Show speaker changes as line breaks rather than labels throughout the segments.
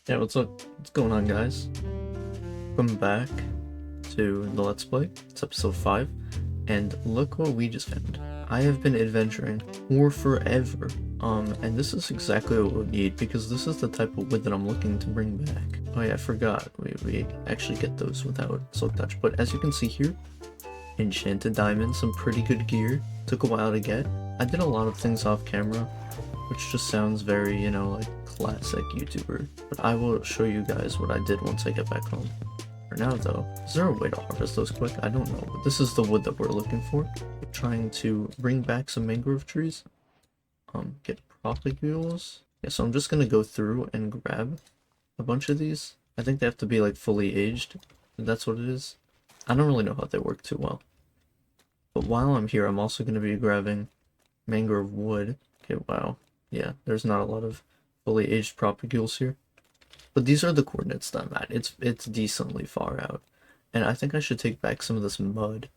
Yeah, what's up? What's going on, guys? Welcome back to the Let's Play. It's episode 5, and look what we just found. I have been adventuring for forever, and this is exactly what we need, because this is the type of wood that I'm looking to bring back. Oh yeah, I forgot, we actually get those without Silk Touch, but as you can see here, enchanted diamonds, some pretty good gear, took a while to get. I did a lot of things off camera, which just sounds very, like classic YouTuber. But I will show you guys what I did once I get back home. For now though, is there a way to harvest those quick? I don't know, but this is the wood that we're looking for. We're trying to bring back some mangrove trees. Get propagules. Yeah, so I'm just gonna go through and grab a bunch of these. I think they have to be like fully aged. That's what it is. I don't really know how they work too well. But while I'm here, I'm also gonna be grabbing mangrove wood. Okay, wow. Yeah, there's not a lot of fully aged propagules here. But these are the coordinates that I'm at. It's decently far out. And I think I should take back some of this mud,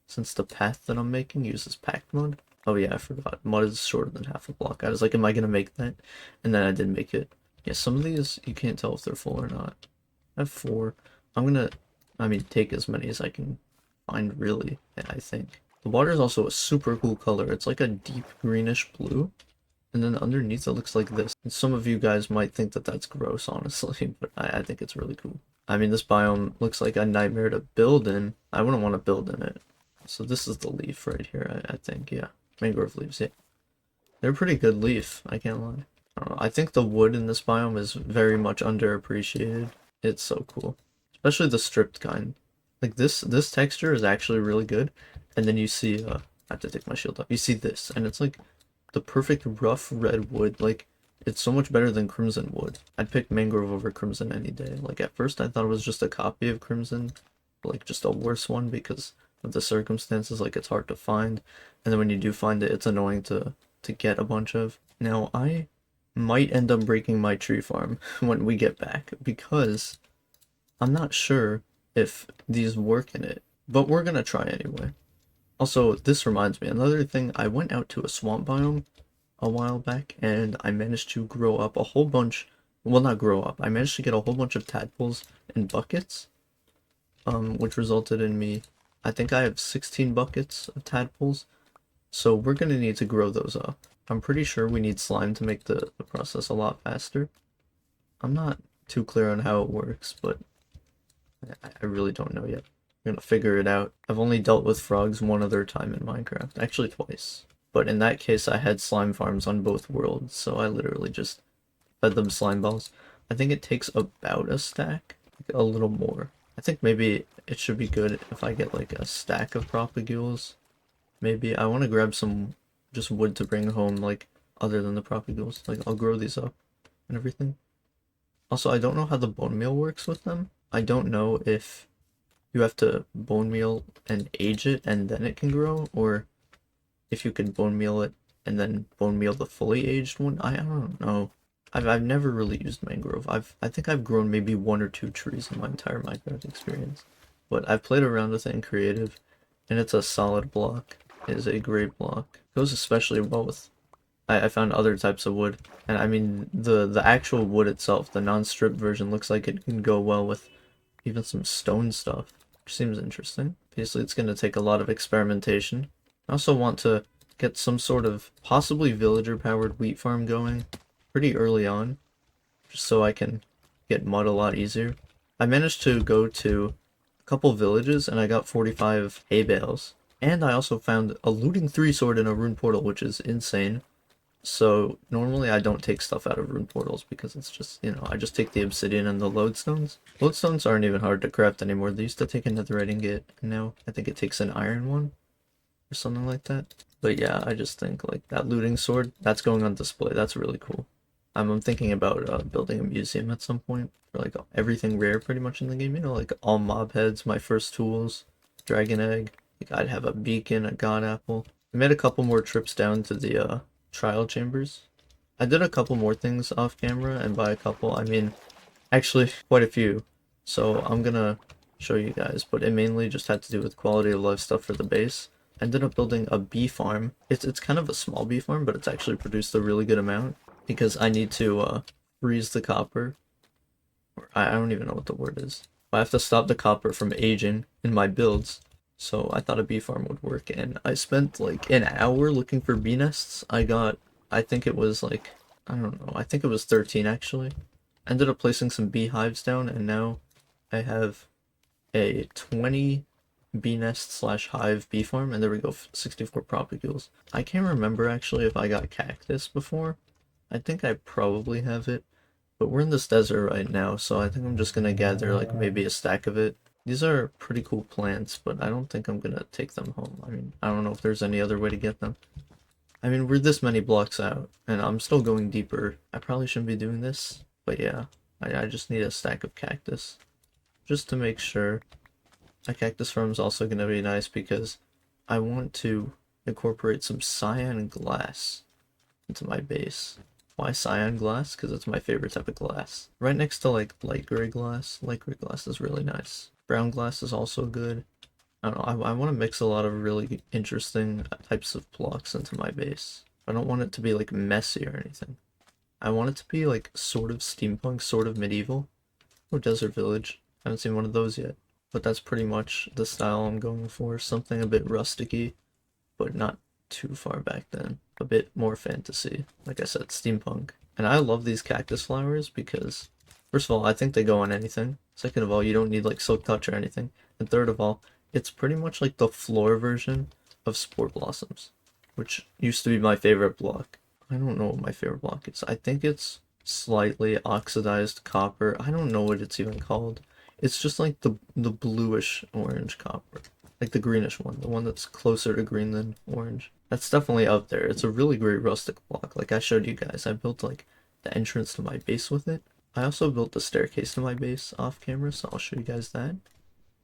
since the path that I'm making uses packed mud. Oh yeah, I forgot. Mud is shorter than half a block. I was like, am I gonna make that? And then I did make it. Yeah, some of these, you can't tell if they're full or not. I have 4. I'm gonna, take as many as I can find, really, I think. The water is also a super cool color. It's like a deep greenish blue. And then underneath it looks like this. And some of you guys might think that that's gross, honestly, but I think it's really cool. This biome looks like a nightmare to build in. I wouldn't want to build in it. So this is the leaf right here, I think, yeah. Mangrove leaves, yeah. They're a pretty good leaf, I can't lie. I don't know, I think the wood in this biome is very much underappreciated. It's so cool. Especially the stripped kind. Like this texture is actually really good. And then you see, I have to take my shield off. You see this, and it's like the perfect rough red wood. Like, it's so much better than crimson wood. I'd pick mangrove over crimson any day. Like, at first I thought it was just a copy of crimson, like just a worse one because of the circumstances. Like, it's hard to find, and then when you do find it, it's annoying to get a bunch of. Now I might end up breaking my tree farm when we get back, because I'm not sure if these work in it, but we're gonna try anyway. Also, this reminds me, another thing, I went out to a swamp biome a while back, and I managed to grow up a whole bunch, well, not grow up, I managed to get a whole bunch of tadpoles in buckets, which resulted in me, I think I have 16 buckets of tadpoles, so we're gonna need to grow those up. I'm pretty sure we need slime to make the process a lot faster. I'm not too clear on how it works, but I really don't know yet. I'm gonna figure it out. I've only dealt with frogs one other time in Minecraft, actually twice. But in that case, I had slime farms on both worlds, so I literally just fed them slime balls. I think it takes about a stack, like a little more. I think maybe it should be good if I get like a stack of propagules. Maybe I want to grab some just wood to bring home, like other than the propagules. Like, I'll grow these up and everything. Also, I don't know how the bone meal works with them. I don't know if you have to bone meal and age it and then it can grow, or if you can bone meal it and then bone meal the fully aged one. I don't know. I've never really used mangrove. I think I've grown maybe 1 or 2 trees in my entire Minecraft experience. But I've played around with it in creative, and it's a solid block. It is a great block. It goes especially well with, I found other types of wood. And the actual wood itself, the non-strip version, looks like it can go well with even some stone stuff, which seems interesting. Obviously, it's going to take a lot of experimentation. I also want to get some sort of possibly villager-powered wheat farm going pretty early on, just so I can get mud a lot easier. I managed to go to a couple villages, and I got 45 hay bales. And I also found a looting 3 sword in a rune portal, which is insane. So normally I don't take stuff out of rune portals because it's just, I just take the obsidian and the lodestones. Lodestones aren't even hard to craft anymore. They used to take a netherite ingot, and now I think it takes an iron one or something like that. But yeah, I just think like that looting sword, that's going on display. That's really cool. I'm thinking about building a museum at some point for like everything rare pretty much in the game. Like all mob heads, my first tools, dragon egg. Like I'd have a beacon, a god apple. I made a couple more trips down to the trial chambers. I did a couple more things off camera, and by a couple I mean actually quite a few, so I'm gonna show you guys, but it mainly just had to do with quality of life stuff for the base. I ended up building a bee farm. It's kind of a small bee farm, but it's actually produced a really good amount because I need to freeze the copper I don't even know what the word is. I have to stop the copper from aging in my builds. So I thought a bee farm would work, and I spent like an hour looking for bee nests. I think it was like, I don't know, I think it was 13 actually. Ended up placing some beehives down, and now I have a 20 bee nest slash hive bee farm, and there we go, 64 propagules. I can't remember actually if I got cactus before. I think I probably have it, but we're in this desert right now, so I think I'm just gonna gather like maybe a stack of it. These are pretty cool plants, but I don't think I'm gonna take them home. I mean, I don't know if there's any other way to get them. I mean, we're this many blocks out, and I'm still going deeper. I probably shouldn't be doing this, but yeah, I just need a stack of cactus, just to make sure. A cactus farm is also gonna be nice because I want to incorporate some cyan glass into my base. Why cyan glass? Because it's my favorite type of glass. Right next to like light gray glass. Light gray glass is really nice. Brown glass is also good. I don't know, I want to mix a lot of really interesting types of blocks into my base. I don't want it to be like messy or anything. I want it to be like sort of steampunk, sort of medieval. Or desert village. I haven't seen one of those yet. But that's pretty much the style I'm going for. Something a bit rusticy, but not too far back then. A bit more fantasy. Like I said, steampunk. And I love these cactus flowers because, first of all, I think they go on anything. Second of all, you don't need like silk touch or anything. And third of all, it's pretty much like the floor version of spore blossoms, which used to be my favorite block. I don't know what my favorite block is. I think it's slightly oxidized copper. I don't know what it's even called. It's just like the bluish orange copper. Like the greenish one, the one that's closer to green than orange. That's definitely up there. It's a really great rustic block. Like I showed you guys, I built like the entrance to my base with it. I also built the staircase to my base off camera, so I'll show you guys that.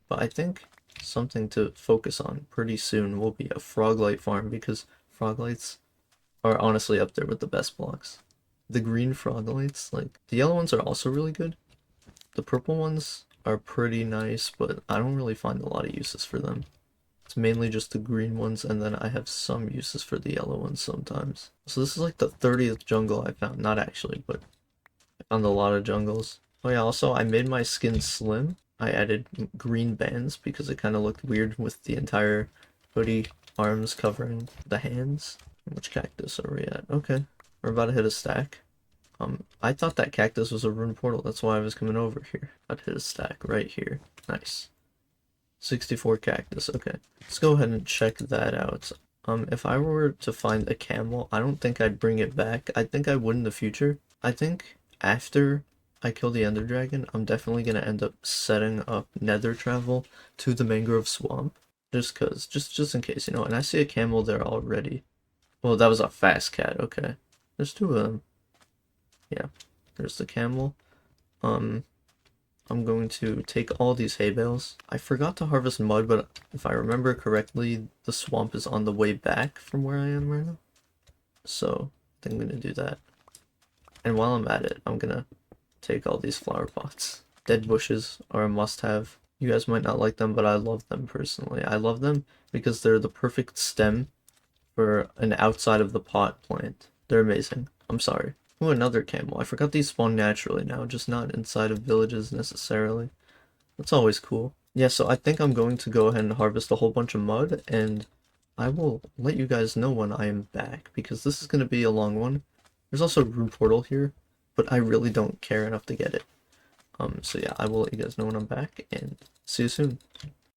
But I think something to focus on pretty soon will be a froglight farm, because froglights are honestly up there with the best blocks. The green froglights, like the yellow ones are also really good. The purple ones are pretty nice, but I don't really find a lot of uses for them. It's mainly just the green ones, and then I have some uses for the yellow ones sometimes. So this is like the 30th jungle I found. Not actually, but I found a lot of jungles. Oh yeah, also I made my skin slim. I added green bands because it kind of looked weird with the entire hoodie arms covering the hands. Which cactus are we at? Okay, we're about to hit a stack. I thought that cactus was a rune portal, that's why I was coming over here. I'd hit a stack right here. Nice. 64 cactus, okay. Let's go ahead and check that out. If I were to find a camel, I don't think I'd bring it back. I think I would in the future. I think after I kill the ender dragon, I'm definitely gonna end up setting up nether travel to the mangrove swamp. Just cause, just in case, you know, and I see a camel there already. Well, that was a fast cat, okay. There's two of them. Yeah, there's the camel. I'm going to take all these hay bales. I forgot to harvest mud, but if I remember correctly, the swamp is on the way back from where I am right now. So, I think I'm gonna do that. And while I'm at it, I'm gonna take all these flower pots. Dead bushes are a must-have. You guys might not like them, but I love them personally. I love them because they're the perfect stem for an outside of the pot plant. They're amazing. I'm sorry. Oh, another camel. I forgot these spawn naturally now, just not inside of villages necessarily. That's always cool. Yeah, so I think I'm going to go ahead and harvest a whole bunch of mud, and I will let you guys know when I am back, because this is going to be a long one. There's also a rune portal here, but I really don't care enough to get it. So yeah, I will let you guys know when I'm back, and see you soon.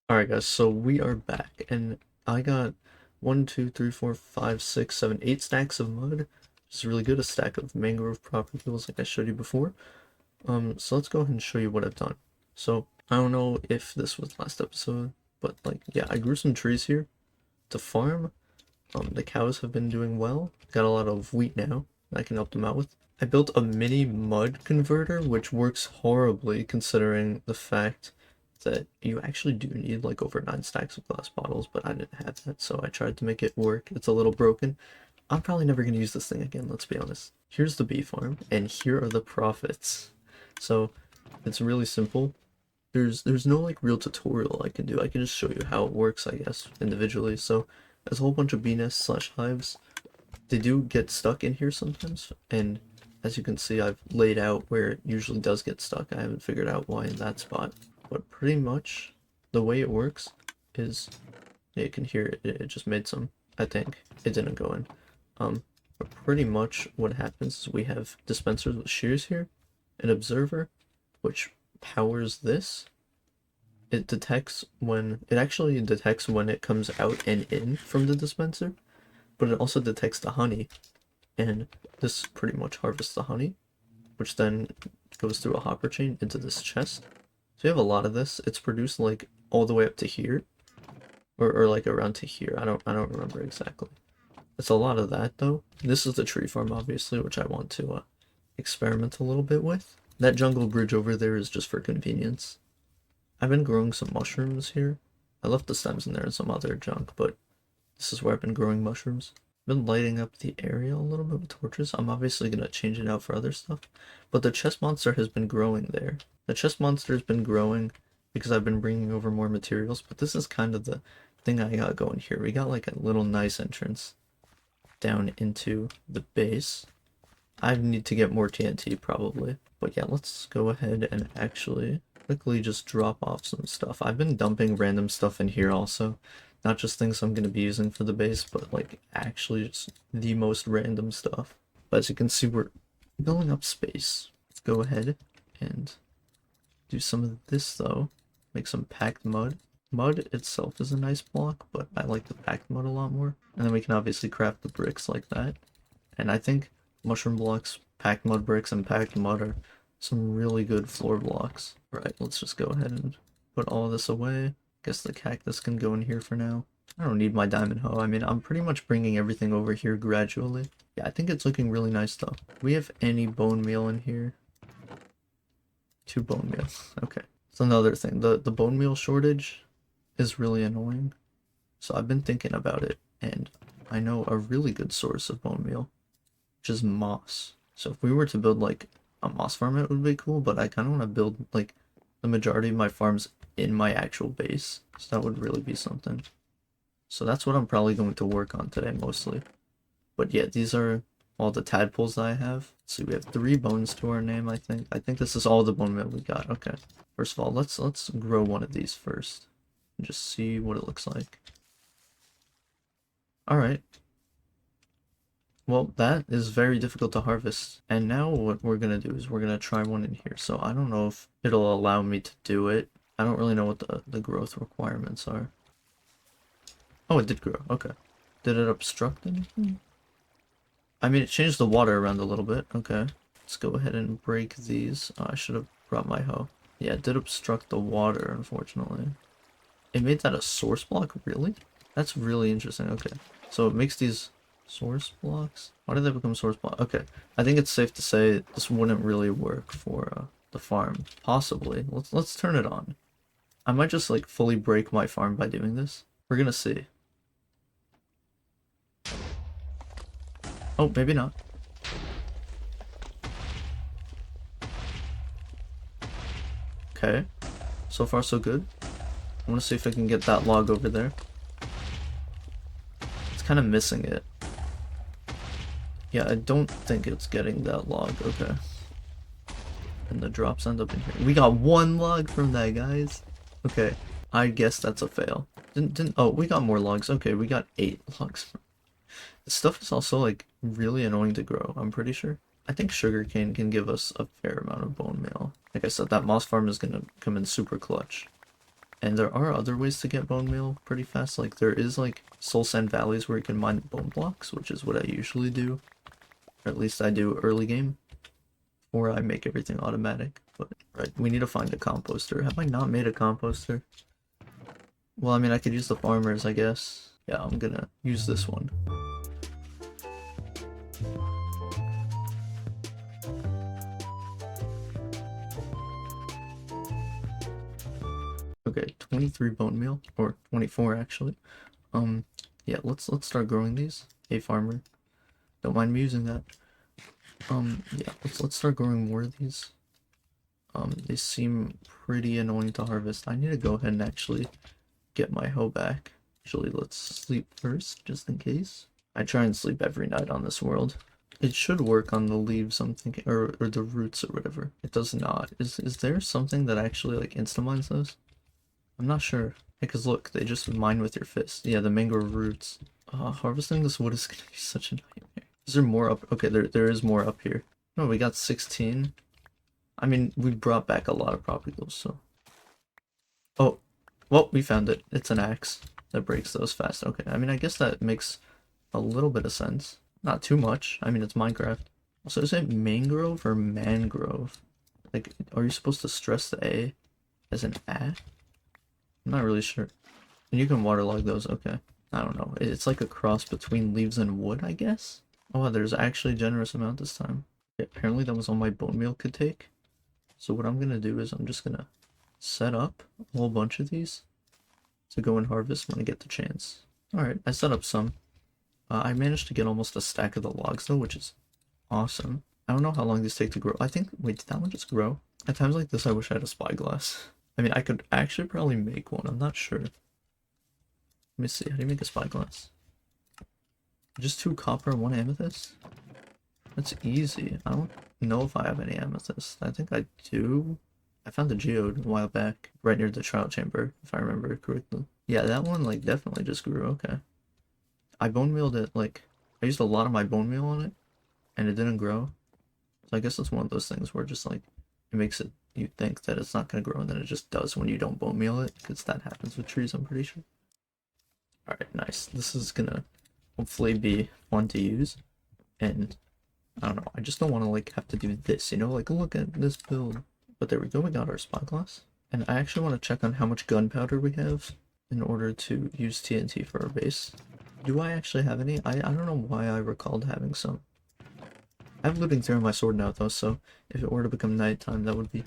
Alright guys, so we are back, and I got 1, 2, 3, 4, 5, 6, 7, 8 stacks of mud. Which is really good, a stack of mangrove propagules like I showed you before. So let's go ahead and show you what I've done. So, I don't know if this was last episode, but like, yeah, I grew some trees here to farm. The cows have been doing well. Got a lot of wheat now that I can help them out with. I built a mini mud converter, which works horribly considering the fact that you actually do need like over 9 stacks of glass bottles, but I didn't have that, so I tried to make it work. It's a little broken. I'm probably never going to use this thing again, let's be honest. Here's the bee farm, and here are the profits. So, it's really simple. There's no like real tutorial I can do. I can just show you how it works, I guess, individually. So, there's a whole bunch of bee nests slash hives. They do get stuck in here sometimes, and As you can see, I've laid out where it usually does get stuck. I haven't figured out why in that spot. But pretty much the way it works is, yeah, you can hear it. It just made some, I think. It didn't go in. But pretty much what happens is we have dispensers with shears here, an observer, which powers this. It actually detects when it comes out and in from the dispenser, but it also detects the honey, and this pretty much harvests the honey, which then goes through a hopper chain into this chest. So you have a lot of this. It's produced like all the way up to here, or like around to here. I don't remember exactly. It's a lot of that though. This is the tree farm obviously, which I want to experiment a little bit with. That jungle bridge over there is just for convenience. I've been growing some mushrooms here. I left the stems in there and some other junk, but this is where I've been growing mushrooms. I've been lighting up the area a little bit with torches. I'm obviously going to change it out for other stuff, but the chest monster has been growing there. The chest monster has been growing because I've been bringing over more materials, but this is kind of the thing I got going here. We got like a little nice entrance down into the base. I need to get more TNT probably, but yeah, let's go ahead and actually quickly just drop off some stuff. I've been dumping random stuff in here also, not just things I'm going to be using for the base, but like actually just the most random stuff. But as you can see, we're filling up space. Let's go ahead and do some of this though. Make some packed mud. Mud itself is a nice block, but I like the packed mud a lot more. And then we can obviously craft the bricks like that. And I think mushroom blocks, packed mud bricks, and packed mud are some really good floor blocks. Right, let's just go ahead and put all this away. Guess the cactus can go in here for now. I don't need my diamond hoe. I mean, I'm pretty much bringing everything over here gradually. Yeah, I think it's looking really nice though. Do we have any bone meal in here? 2 bone meal. Okay. It's another thing. The bone meal shortage is really annoying. So I've been thinking about it, and I know a really good source of bone meal, which is moss. So if we were to build like a moss farm, it would be cool, but I kind of want to build like the majority of my farms in my actual base. So that would really be something. So that's what I'm probably going to work on today mostly. But yeah, these are all the tadpoles that I have. So we have 3 bones to our name, I think. I think this is all the bone meal we got. Okay. First of all, let's grow one of these first and just see what it looks like. Alright. Well, that is very difficult to harvest. And now what we're going to do is we're going to try one in here. So I don't know if it'll allow me to do it. I don't really know what the growth requirements are. Oh, it did grow. Okay. Did it obstruct anything? I mean, it changed the water around a little bit. Okay. Let's go ahead and break these. Oh, I should have brought my hoe. Yeah, it did obstruct the water, unfortunately. It made that a source block? Really? That's really interesting. Okay. So it makes these source blocks? Why did they become source blocks? Okay. I think it's safe to say this wouldn't really work for the farm. Possibly. Let's turn it on. I might just like fully break my farm by doing this. We're gonna see. Oh, maybe not. Okay. So far so good. I want to see if I can get that log over there. It's kind of missing it. Yeah, I don't think it's getting that log. Okay. And the drops end up in here. We got 1 log from that, guys. Okay. I guess that's a fail. Oh, we got more logs. Okay, we got 8 logs. This stuff is also like really annoying to grow, I'm pretty sure. I think sugarcane can give us a fair amount of bone meal. Like I said, that moss farm is gonna come in super clutch. And there are other ways to get bone meal pretty fast. Like there is like soul sand valleys where you can mine bone blocks, which is what I usually do. Or at least I do early game. Or I make everything automatic. But right, we need to find a composter. Have I not made a composter? Well, I mean, I could use the farmers, I guess. Yeah, I'm gonna use this one. Okay, 23 bone meal, or 24 actually. Yeah, let's start growing these. Hey farmer, don't mind me using that. Yeah, let's start growing more of these. They seem pretty annoying to harvest. I need to go ahead and actually get my hoe back. Actually, let's sleep first, just in case. I try and sleep every night on this world. It should work on the leaves, I'm thinking, or the roots or whatever. It does not. Is there something that actually like insta-mines those? I'm not sure. Because look, they just mine with your fist. Yeah, the mangrove roots. Harvesting this wood is gonna be such a nightmare. Is there more up? Okay, there is more up here. No, we got 16. I mean, we brought back a lot of propagals, so. Oh, well, we found it. It's an axe that breaks those fast. Okay, I mean, I guess that makes a little bit of sense. Not too much. I mean, it's Minecraft. Also, is it mangrove or mangrove? Like, are you supposed to stress the A as an A? I'm not really sure. And you can waterlog those, okay. I don't know. It's like a cross between leaves and wood, I guess? Oh, wow, there's actually a generous amount this time. Okay, apparently that was all my bone meal could take. So what I'm gonna do is I'm just gonna set up a whole bunch of these to go and harvest when I get the chance. Alright, I set up some. I managed to get almost a stack of the logs though, which is awesome. I don't know how long these take to grow. I think, wait, did that one just grow? At times like this, I wish I had a spyglass. I mean, I could actually probably make one, I'm not sure. Let me see, how do you make a spyglass? Just 2 copper and 1 amethyst? That's easy. I don't know if I have any amethyst. I think I do. I found a geode a while back, right near the trial chamber, if I remember correctly. Yeah, that one, like, definitely just grew, okay. I bone mealed it, like, I used a lot of my bone meal on it, and it didn't grow. So I guess it's one of those things where just, like, it makes it, you think that it's not gonna grow, and then it just does when you don't bone meal it, because that happens with trees, I'm pretty sure. Alright, nice. This is gonna hopefully be fun to use, and I don't know, I just don't want to, like, have to do this, you know, like, look at this build. But there we go, we got our spyglass. And I actually want to check on how much gunpowder we have in order to use TNT for our base. Do I actually have any? I don't know why I recalled having some. I have looting through on my sword now, though, so if it were to become nighttime, that would be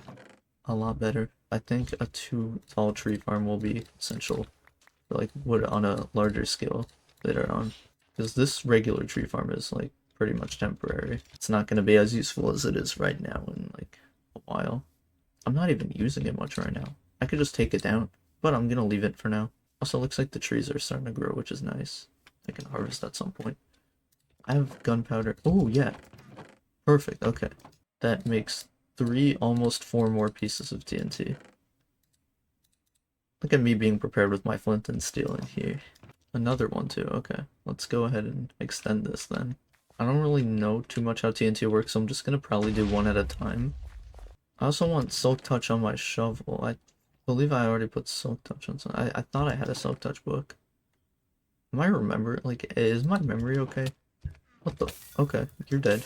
a lot better. I think a 2 tall tree farm will be essential for, like, wood on a larger scale later on. Because this regular tree farm is, like, pretty much temporary. It's not going to be as useful as it is right now in, like, a while. I'm not even using it much right now. I could just take it down, but I'm going to leave it for now. Also, looks like the trees are starting to grow, which is nice. I can harvest at some point. I have gunpowder. Oh, yeah. Perfect, okay. That makes 3, almost 4 more pieces of TNT. Look at me being prepared with my flint and steel in here. Another one too, okay. Let's go ahead and extend this then. I don't really know too much how TNT works, so I'm just gonna probably do one at a time. I also want Silk Touch on my shovel. I believe I already put Silk Touch on some. I thought I had a Silk Touch book. Am I like, is my memory okay? What the? Okay, you're dead.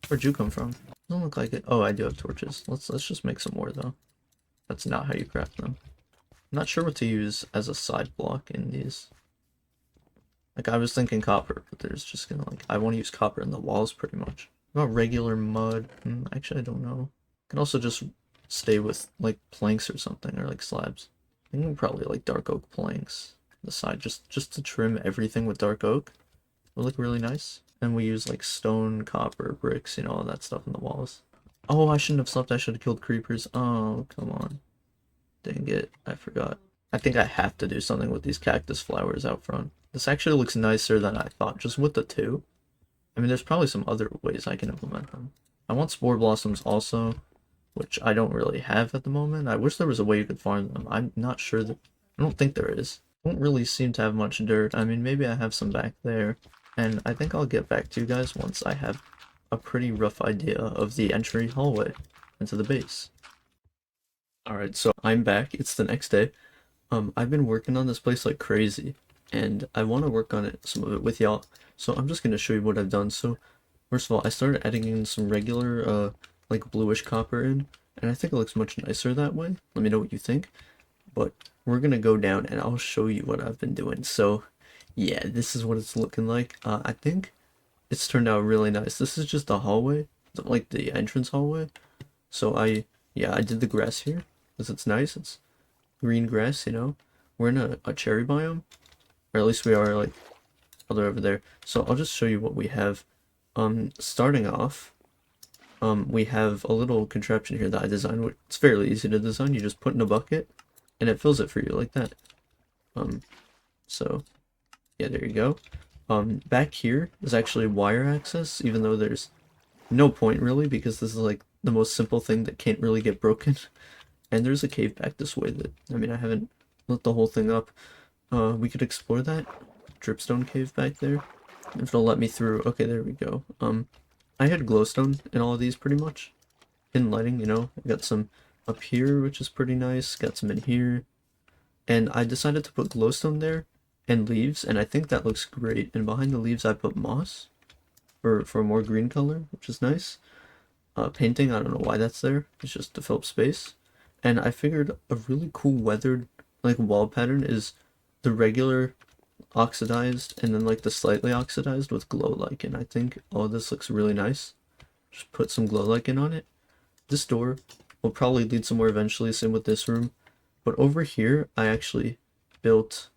Where'd you come from? Doesn't look like it. Oh, I do have torches. Let's just make some more though. That's not how you craft them. I'm not sure what to use as a side block in these. Like, I was thinking copper, but there's just gonna, like, I want to use copper in the walls pretty much. What about regular mud? Actually, I don't know. I can also just stay with, like, planks or something, or, like, slabs. I think probably, like, dark oak planks. The side, just to trim everything with dark oak. Will look really nice. And we use, like, stone, copper, bricks, you know, all that stuff in the walls. Oh, I shouldn't have slept. I should have killed creepers. Oh, come on. Dang it. I forgot. I think I have to do something with these cactus flowers out front. This actually looks nicer than I thought, just with the 2. I mean, there's probably some other ways I can implement them. I want spore blossoms also, which I don't really have at the moment. I wish there was a way you could farm them. I'm not sure that... I don't think there is. I don't really seem to have much dirt. I mean, maybe I have some back there. And I think I'll get back to you guys once I have a pretty rough idea of the entry hallway into the base. Alright, so I'm back. It's the next day. I've been working on this place like crazy, and I want to work on it, some of it with y'all. So I'm just going to show you what I've done. So first of all, I started adding in some regular, like bluish copper in, and I think it looks much nicer that way. Let me know what you think. But we're going to go down and I'll show you what I've been doing. So yeah, this is what it's looking like. I think it's turned out really nice. This is just the hallway, like the entrance hallway. So I did the grass here because it's nice. It's green grass, you know. We're in a cherry biome, or at least we are, like, all the way over there. So I'll just show you what we have. Starting off, we have a little contraption here that I designed. It's fairly easy to design. You just put in a bucket, and it fills it for you like that. So yeah, there you go. Back here is actually wire access, even though there's no point really, because this is like the most simple thing that can't really get broken. And there's a cave back this way that, I mean, I haven't lit the whole thing up. We could explore that dripstone cave back there. If it'll let me through. Okay, there we go. I had glowstone in all of these pretty much. Hidden lighting, you know. I got some up here, which is pretty nice. Got some in here. And I decided to put glowstone there and leaves, and I think that looks great. And behind the leaves I put moss for a more green color, which is nice. Painting, I don't know why that's there. It's just to fill up space. And I figured a really cool weathered like wall pattern is the regular oxidized and then like the slightly oxidized with glow lichen. I think all this looks really nice. Just put some glow lichen on it. This door will probably lead somewhere eventually, same with this room. But over here I actually built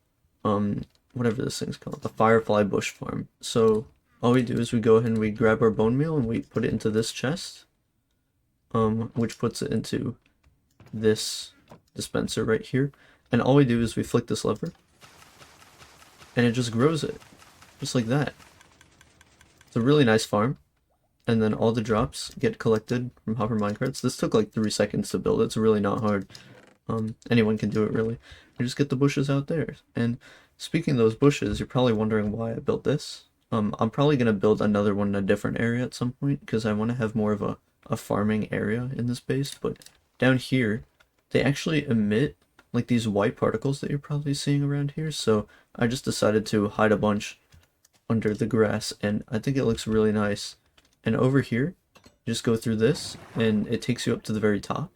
whatever this thing's called, the firefly bush farm. So all we do is we go ahead and we grab our bone meal and we put it into this chest, which puts it into this dispenser right here. And all we do is we flick this lever and it just grows it, just like that. It's a really nice farm. And then all the drops get collected from hopper minecarts. This took like 3 seconds to build. It's really not hard. Anyone can do it really. You just get the bushes out there. And speaking of those bushes, you're probably wondering why I built this. I'm probably going to build another one in a different area at some point because I want to have more of a farming area in this base. But down here, they actually emit like these white particles that you're probably seeing around here. So I just decided to hide a bunch under the grass and I think it looks really nice. And over here, you just go through this and it takes you up to the very top.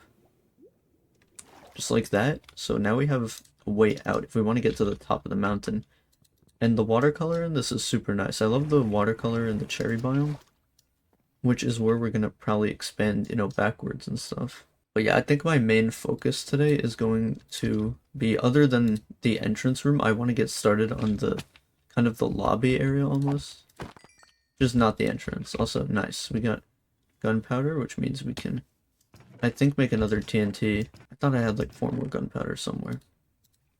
Just like that. So now we have a way out if we want to get to the top of the mountain. And the watercolor in this is super nice. I love the watercolor in the cherry biome, which is where we're going to probably expand, you know, backwards and stuff. But yeah, I think my main focus today is going to be, other than the entrance room, I want to get started on the kind of the lobby area almost. Just not the entrance. Also, nice. We got gunpowder, which means we can, I think, make another TNT. I thought I had like 4 more gunpowder somewhere.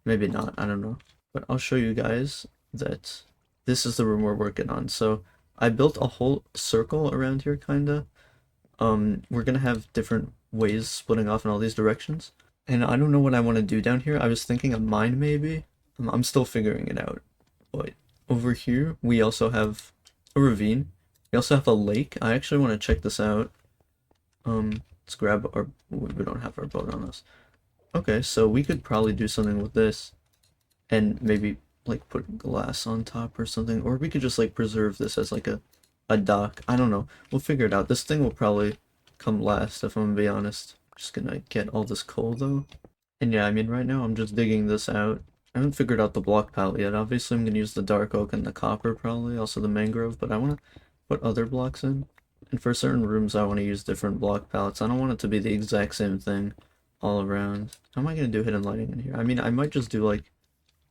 Maybe not, I don't know. But I'll show you guys that this is the room we're working on. So I built a whole circle around here, kinda. We're gonna have different ways splitting off in all these directions. And I don't know what I want to do down here. I was thinking a mine maybe. I'm still figuring it out. But over here, we also have a ravine. We also have a lake. I actually want to check this out. Let's grab our, we don't have our boat on us. Okay, so we could probably do something with this and maybe like put glass on top or something, or we could just like preserve this as like a dock. I don't know. We'll figure it out. This thing will probably come last if I'm gonna be honest. Just gonna get all this coal though. And yeah, I mean right now I'm just digging this out. I haven't figured out the block palette yet. Obviously I'm gonna use the dark oak and the copper probably, also the mangrove, but I wanna put other blocks in. And for certain rooms I want to use different block palettes. I don't want it to be the exact same thing all around. How am I gonna do hidden lighting in here? I mean I might just do like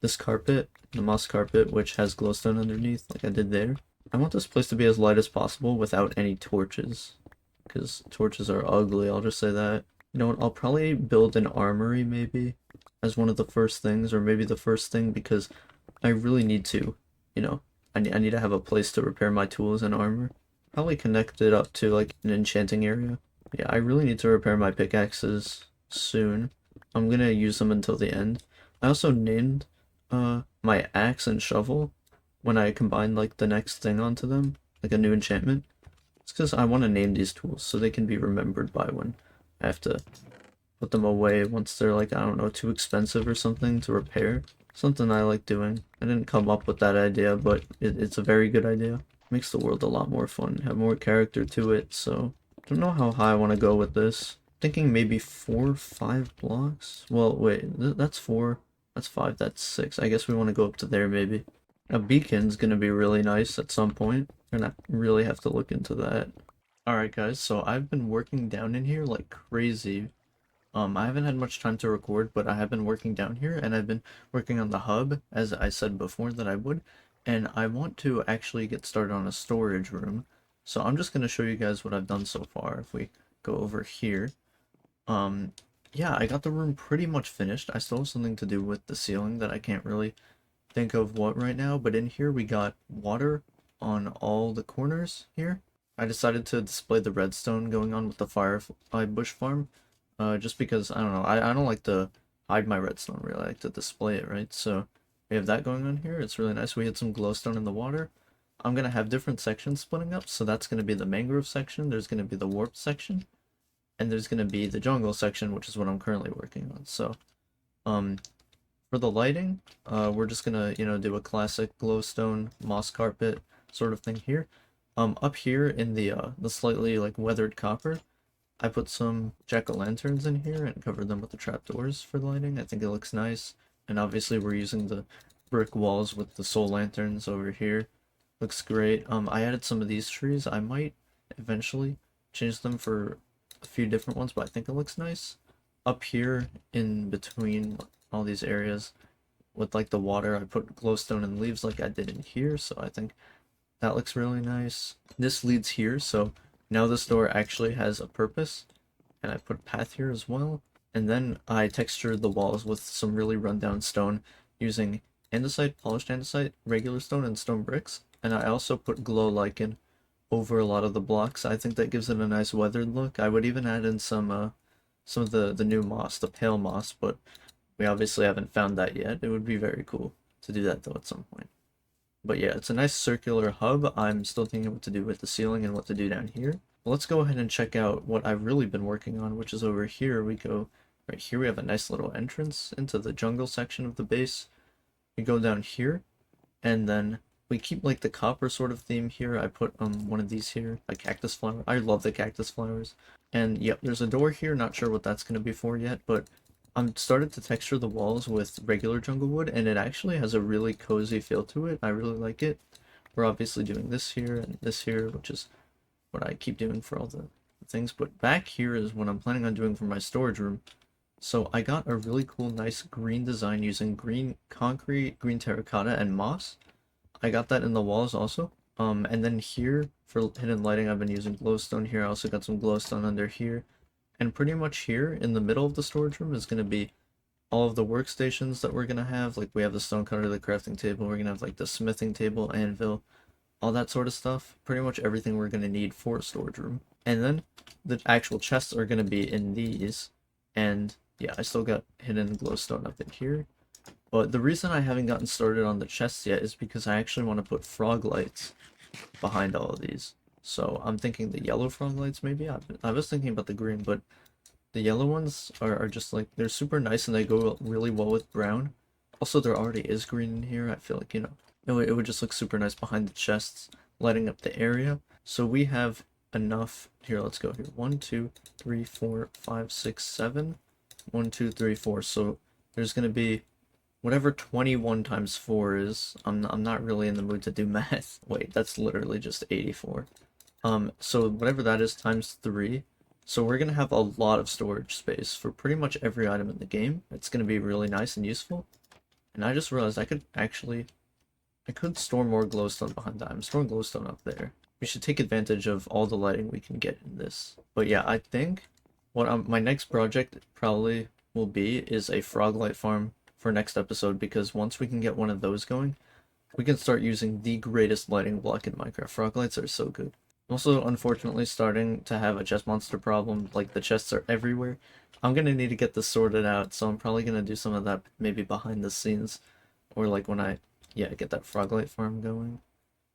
this carpet, the moss carpet, which has glowstone underneath like I did there. I want this place to be as light as possible without any torches, because torches are ugly, I'll just say that. You know what, I'll probably build an armory maybe as one of the first things, or maybe the first thing, because I really need to, you know, I need to have a place to repair my tools and armor. Probably connect it up to like an enchanting area. Yeah, I really need to repair my pickaxes soon. I'm gonna use them until the end. I also named my axe and shovel when I combine like the next thing onto them, like a new enchantment. It's because I want to name these tools so they can be remembered by when I have to put them away once they're like, I don't know, too expensive or something to repair. Something I like doing. I didn't come up with that idea, but it's a very good idea. Makes the world a lot more fun, have more character to it, so I don't know how high I want to go with this. Thinking maybe 4 or 5 blocks? Well, wait, that's 4, that's 5, that's 6. I guess we want to go up to there maybe. A beacon's gonna be really nice at some point. We're gonna really have to look into that. Alright guys, so I've been working down in here like crazy. I haven't had much time to record, but I have been working down here, and I've been working on the hub, as I said before that I would, and I want to actually get started on a storage room. So I'm just going to show you guys what I've done so far. If we go over here, yeah, I got the room pretty much finished. I still have something to do with the ceiling that I can't really think of what right now, but in here we got water on all the corners here. I decided to display the redstone going on with the firefly bush farm, just because, I don't know, I don't like to hide my redstone, really. I like to display it, right? So we have that going on here. It's really nice. We had some glowstone in the water. I'm going to have different sections splitting up, so that's going to be the mangrove section, there's going to be the warp section, and there's going to be the jungle section, which is what I'm currently working on. So, um, for the lighting, we're just gonna, do a classic glowstone moss carpet sort of thing here. Up here in the slightly like weathered copper, I put some jack-o'-lanterns in here and covered them with the trapdoors for lighting. I think it looks nice. And obviously we're using the brick walls with the soul lanterns over here. Looks great. I added some of these trees. I might eventually change them for a few different ones, but I think it looks nice. Up here in between all these areas with like the water, I put glowstone and leaves like I did in here, so I think that looks really nice. This leads here, so now this door actually has a purpose, and I put a path here as well. And then I textured the walls with some really rundown stone using andesite, polished andesite, regular stone, and stone bricks. And I also put glow lichen over a lot of the blocks. I think that gives it a nice weathered look. I would even add in some of the new moss, the pale moss, but we obviously haven't found that yet. It would be very cool to do that though at some point. But yeah, it's a nice circular hub. I'm still thinking what to do with the ceiling and what to do down here. But let's go ahead and check out what I've really been working on, which is over here. We go right here. We have a nice little entrance into the jungle section of the base. We go down here, and then we keep like the copper sort of theme here. I put one of these here, a cactus flower. I love the cactus flowers. And yep, there's a door here. Not sure what that's going to be for yet, but I'm started to texture the walls with regular jungle wood, and it actually has a really cozy feel to it. I really like it. We're obviously doing this here and this here, which is what I keep doing for all the things. But back here is what I'm planning on doing for my storage room. So I got a really cool, nice green design using green concrete, green terracotta, and moss. I got that in the walls also. And then here for hidden lighting, I've been using glowstone here. I also got some glowstone under here. And pretty much here in the middle of the storage room is going to be all of the workstations that we're going to have. Like we have the stone cutter, the crafting table, we're going to have like the smithing table, anvil, all that sort of stuff. Pretty much everything we're going to need for a storage room. And then the actual chests are going to be in these. And yeah, I still got hidden glowstone up in here. But the reason I haven't gotten started on the chests yet is because I actually want to put frog lights behind all of these. So I'm thinking the yellow frog lights maybe. I was thinking about the green, but the yellow ones are just like, they're super nice and they go really well with brown. Also, there already is green in here. I feel like, it would just look super nice behind the chests, lighting up the area. So we have enough. Here, let's go here. 1, 2, 3, 4, 5, 6, 7. 1, 2, 3, 4. So there's going to be whatever 21 times 4 is. I'm not really in the mood to do math. Wait, that's literally just 84. So whatever that is times 3. So we're gonna have a lot of storage space for pretty much every item in the game. It's gonna be really nice and useful. And I just realized I could store more glowstone behind that. I'm storing glowstone up there. We should take advantage of all the lighting we can get in this. But yeah, I think what my next project probably will be is a frog light farm for next episode, because once we can get one of those going, we can start using the greatest lighting block in Minecraft. Frog lights are so good. I'm also unfortunately starting to have a chest monster problem, like the chests are everywhere. I'm gonna need to get this sorted out, so I'm probably gonna do some of that maybe behind the scenes, or like when I, get that frog light farm going.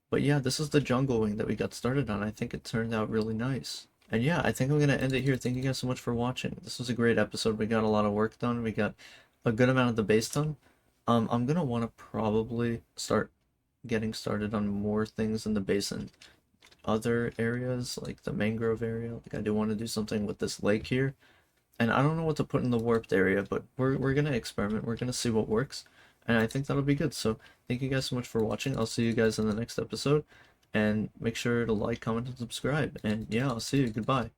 But yeah, this is the jungle wing that we got started on. I think it turned out really nice. And yeah, I think I'm gonna end it here. Thank you guys so much for watching. This was a great episode. We got a lot of work done. We got a good amount of the base done. I'm gonna want to probably start getting started on more things in the basin, other areas like the mangrove area. Like I do want to do something with this lake here, and I don't know what to put in the warped area, but we're gonna experiment. We're gonna see what works, and I think that'll be good. So thank you guys so much for watching. I'll see you guys in the next episode, and make sure to like, comment, and subscribe. And yeah, I'll see you. Goodbye.